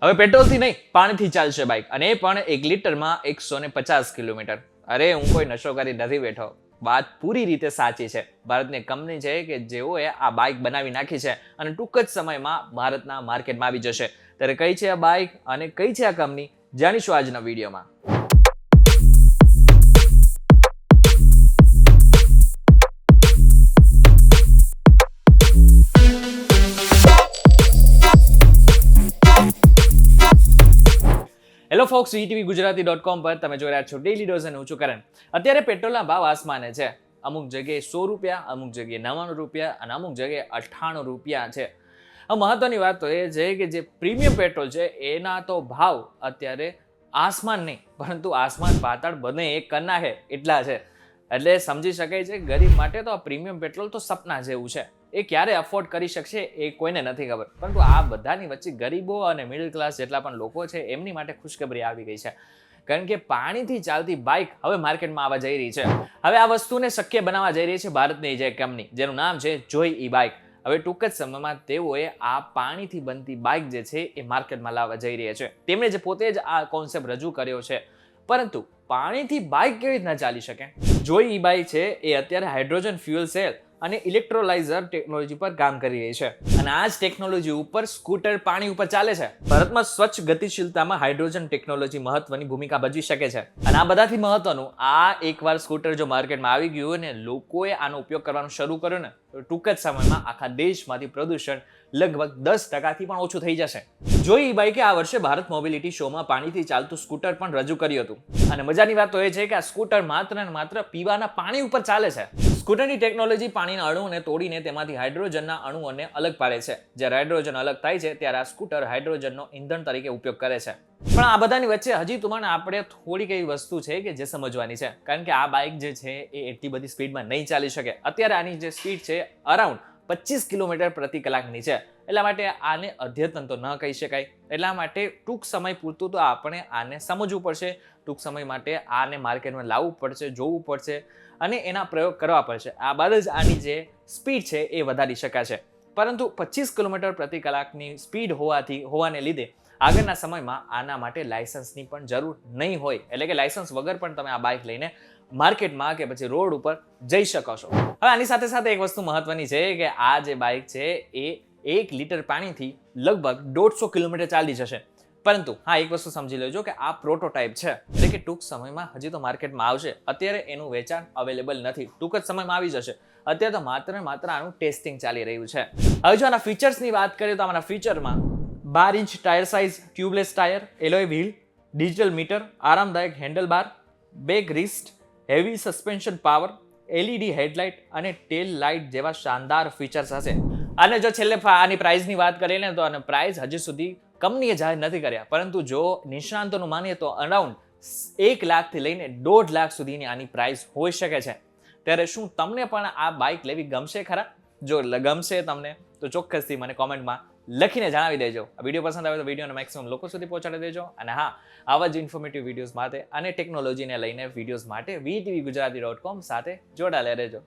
હવે પેટ્રોલથી નહીં, પાણીથી ચાલશે બાઇક, અને એ પણ 1 લિટરમાં 150 કિલોમીટર. અરે હું કોઈ નશો કરી નથી બેઠો, વાત પૂરી રીતે સાચી છે. ભારતની કંપની છે કે જેઓએ આ બાઇક બનાવી નાખી છે અને ટૂંક જ સમયમાં ભારતના માર્કેટમાં આવી જશે. ત્યારે કઈ છે આ બાઇક અને કઈ છે આ કંપની, જાણીશું આજના વિડીયોમાં. હેલો ફોક્સ, વીટીવી ગુજરાતી.com પર તમે જોઈ રહ્યા છો ડેલી ડોઝ અને હું છું કરણ. અત્યારે પેટ્રોલના ભાવ આસમાને છે. અમુક જગ્યાએ 100 રૂપિયા, અમુક જગ્યાએ 99 રૂપિયા અને અમુક જગ્યાએ 98 રૂપિયા છે. મહત્વની વાત તો એ છે કે જે પ્રીમિયમ પેટ્રોલ છે એના તો ભાવ અત્યારે આસમાન નહીં પરંતુ આસમાન પાતાળ બંને એક કરી નાખે એટલા છે. એટલે સમજી શકાય છે ગરીબ માટે તો આ પ્રીમિયમ પેટ્રોલ તો સપના જેવું છે. એ ક્યારે અફોર્ડ કરી શકશે એ કોઈને નથી ખબર, પરંતુ આ બધાની વચ્ચે ગરીબો અને મિડલ ક્લાસ જેટલા પણ લોકો છે એમની માટે ખુશખબરી આવી ગઈ છે. કારણ કે પાણીથી ચાલતી બાઇક હવે માર્કેટમાં આવવા જઈ રહી છે. હવે આ વસ્તુને શક્ય બનાવવા જઈ રહી છે ભારતની જે કંપની, જેનું નામ છે જોય ઈ બાઇક. હવે ટૂંક જ સમયમાં તેઓએ આ પાણીથી બનતી બાઇક જે છે એ માર્કેટમાં લાવવા જઈ રહી છે. તેમણે જે પોતે જ આ કોન્સેપ્ટ રજૂ કર્યો છે. પરંતુ પાણીથી બાઇક કેવી રીતના ચાલી શકે? જોય ઈ બાઇક છે એ અત્યારે હાઇડ્રોજન ફ્યુઅલ સેલ અને ઇલેક્ટ્રોલાઇઝર ટેકનોલોજી પર કામ કરી રહી છે. અને આ જ ટેકનોલોજી ઉપર સ્કૂટર પાણી ઉપર ચાલે છે. ભારતમાં સ્વચ્છ ગતિશીલતામાં હાઇડ્રોજન ટેકનોલોજી મહત્વની ભૂમિકા ભજવી શકે છે. અને આ બધાથી મહત્વનું, આ એકવાર સ્કૂટર જો માર્કેટમાં આવી ગયું ને લોકોએ આનો ઉપયોગ કરવાનું શરૂ કર્યો ને તો ટૂંક જ સમયમાં આખા દેશમાંથી પ્રદૂષણ લગભગ 10%થી પણ ઓછું થઈ જશે. જોય ઈ બાઇકે આ વર્ષે ભારત મોબિલિટી શોમાં પાણીથી ચાલતું સ્કૂટર પણ રજૂ કર્યું હતું. અને મજાની વાત તો એ છે કે આ સ્કૂટર માત્ર ને માત્ર પીવાના પાણી ઉપર ચાલે છે. સ્કૂટરની ટેકનોલોજી પાણીના અણુઓને તોડીને તેમાંથી હાઇડ્રોજનના અણુઓને અલગ પાડે છે. જ્યારે હાઇડ્રોજન અલગ થાય છે ત્યારે આ સ્કૂટર હાઇડ્રોજનનો ઇંધણ તરીકે ઉપયોગ કરે છે. પણ આ બધાની વચ્ચે હજી તમને આપણે થોડીક એવી વસ્તુ છે કે જે સમજવાની છે. કારણ કે આ બાઇક જે છે એ એટલી બધી સ્પીડમાં નહીં ચાલી શકે. અત્યારે આની જે સ્પીડ છે અરાઉન્ડ 25 કિલોમીટર પ્રતિ કલાકની છે. એટલા માટે આને અદ્યતન તો ન કહી શકાય. એટલા માટે ટૂંક સમય પૂરતું તો આપણે આને સમજવું પડશે. ટૂંક સમય માટે આને માર્કેટમાં લાવવું પડશે, જોવું પડશે અને એના પ્રયોગ કરવા પડશે. આ બાદ જ આની જે સ્પીડ છે એ વધારી શકાશે. પરંતુ 25 કિલોમીટર પ્રતિ કલાકની સ્પીડ હોવાને લીધે આગળના સમયમાં આના માટે લાયસન્સની પણ જરૂર નહીં હોય. એટલે કે લાયસન્સ વગર પણ તમે આ બાઇક લઈને માર્કેટમાં કે પછી રોડ ઉપર જઈ શકો છો. હવે આની સાથે સાથે એક વસ્તુ મહત્વની છે કે આ જે બાઇક છે એ 1 લિટર પાણીથી લગભગ 150 કિલોમીટર ચાલી જશે. પરંતુ હા, એક વસ્તુ સમજી લેજો કે આ પ્રોટોટાઇપ છે, એટલે કે ટૂંક સમયમાં હજી તો માર્કેટમાં આવશે. અત્યારે એનું વેચાણ અવેલેબલ નથી, ટૂંક જ સમયમાં આવી જશે. અત્યારે તો માત્ર આનું ટેસ્ટિંગ ચાલી રહ્યું છે. હવે જો આના ફીચર્સની વાત કરીએ તો આના ફીચરમાં 12 inch tyre size, tubeless tyre, alloy wheel, digital meter, આરામદાયક handle bar, back rest, heavy suspension power, LED headlight અને ટેલ લાઇટ જેવા શાનદાર ફીચર્સ હશે. અને જો છેલ્લે આની પ્રાઇસની વાત કરીએ ને તો આનો પ્રાઇસ હજી સુધી કંપનીએ જાહેર નથી કર્યા. પરંતુ જો નિષ્ણાંતોનું માનીએ તો અરાઉન્ડ 1 લાખથી લઈને 1.5 લાખ સુધીની આની પ્રાઇસ હોઈ શકે છે. ત્યારે શું તમને પણ આ બાઇક લેવી ગમશે ખરા? જો ગમશે તમને તો ચોક્કસથી મને કોમેન્ટમાં લખીને જણાવી દેજો. આ વિડીયો પસંદ આવે તો વિડીયોને મેક્સિમમ લોકો સુધી પહોંચાડી દેજો. અને હા, આવા જ ઇન્ફોર્મેટિવ વિડીયોઝ માટે અને ટેકનોલોજીને લઈને વિડીયોઝ માટે વીટીવી ગુજરાતી.com સાથે જોડાયેલા રહેજો.